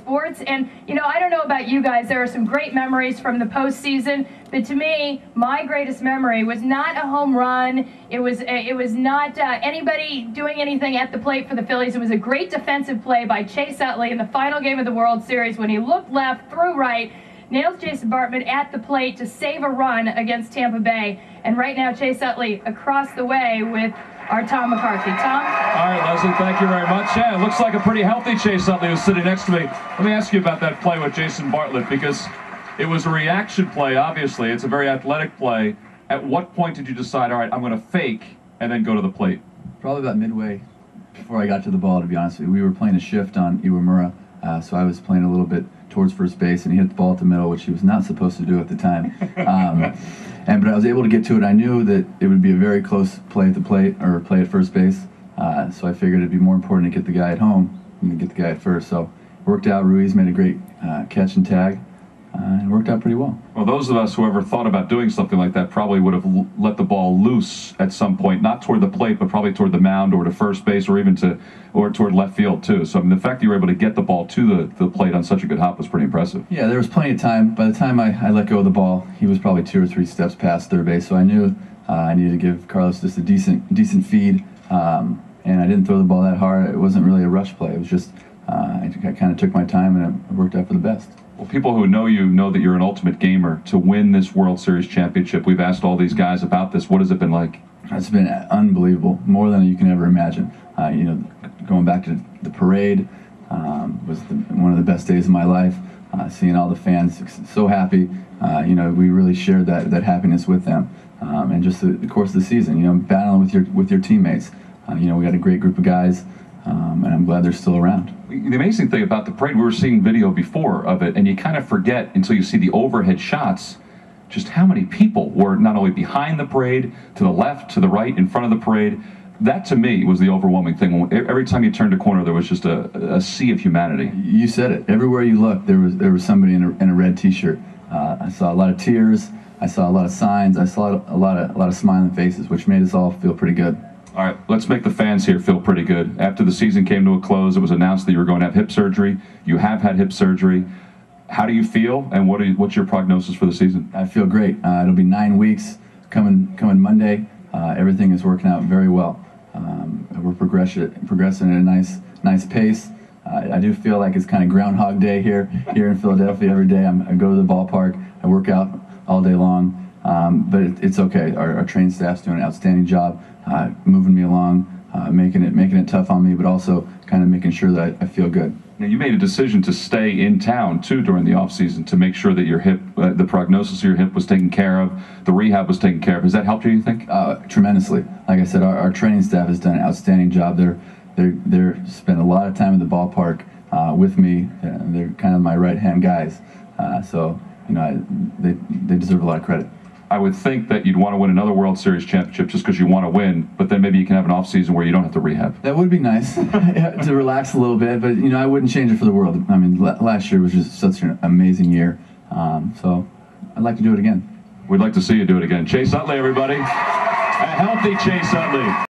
sports. And, you know, I don't know about you guys, there are some great memories from the postseason, but to me, my greatest memory was not a home run. It was not anybody doing anything at the plate for the Phillies. It was a great defensive play by Chase Utley in the final game of the World Series when he looked left, threw right, nails Jason Bartman at the plate to save a run against Tampa Bay. And right now, Chase Utley across the way with our Tom McCarthy. Tom? All right, Leslie, thank you very much. Yeah, it looks like a pretty healthy Chase Utley who's sitting next to me. Let me ask you about that play with Jason Bartlett, because it was a reaction play, obviously. It's a very athletic play. At what point did you decide, all right, I'm going to fake and then go to the plate? Probably about midway before I got to the ball, to be honest with you. We were playing a shift on Iwamura, so I was playing a little bit towards first base, and he hit the ball at the middle, which he was not supposed to do at the time. But I was able to get to it. I knew that it would be a very close play at the plate, or play at first base, so I figured it'd be more important to get the guy at home than to get the guy at first. So it worked out. Ruiz made a great catch and tag. It worked out pretty well. Well, those of us who ever thought about doing something like that probably would have let the ball loose at some point, not toward the plate, but probably toward the mound or to first base, or even toward left field too. So I mean, the fact that you were able to get the ball to the plate on such a good hop was pretty impressive. Yeah, there was plenty of time. By the time I let go of the ball, he was probably 2 or 3 steps past third base. So I knew I needed to give Carlos just a decent feed, and I didn't throw the ball that hard. It wasn't really a rush play. It was just I kind of took my time, and it worked out for the best. Well, people who know you know that you're an ultimate gamer. To win this World Series championship, we've asked all these guys about this. What has it been like? It's been unbelievable, more than you can ever imagine. You know, going back to the parade was one of the best days of my life. Seeing all the fans so happy, you know, we really shared that happiness with them. And just the course of the season, you know, battling with your teammates. You know, we got a great group of guys, and I'm glad they're still around. The amazing thing about the parade, we were seeing video before of it, and you kind of forget until you see the overhead shots just how many people were not only behind the parade, to the left, to the right, in front of the parade. That, to me, was the overwhelming thing. Every time you turned a corner, there was just a sea of humanity. You said it. Everywhere you looked, there was somebody in a red T-shirt. I saw a lot of tears. I saw a lot of signs. I saw a lot of smiling faces, which made us all feel pretty good. All right, let's make the fans here feel pretty good. After the season came to a close, it was announced that you were going to have hip surgery. You have had hip surgery. How do you feel, and what's your prognosis for the season? I feel great. It'll be 9 weeks coming Monday. Everything is working out very well. We're progressing at a nice pace. I do feel like it's kind of Groundhog Day here in Philadelphia every day. I go to the ballpark. I work out all day long. But it's okay. Our training staff's doing an outstanding job, moving me along, making it tough on me, but also kind of making sure that I feel good. Now, you made a decision to stay in town too during the off season to make sure that your hip, the prognosis of your hip was taken care of, the rehab was taken care of. Has that helped you think? Tremendously. Like I said, our training staff has done an outstanding job. They're spent a lot of time in the ballpark with me. They're kind of my right-hand guys. So you know, they deserve a lot of credit. I would think that you'd want to win another World Series championship just because you want to win, but then maybe you can have an off season where you don't have to rehab. That would be nice to relax a little bit, but you know, I wouldn't change it for the world. I mean, last year was just such an amazing year, so I'd like to do it again. We'd like to see you do it again. Chase Utley, everybody. A healthy Chase Utley.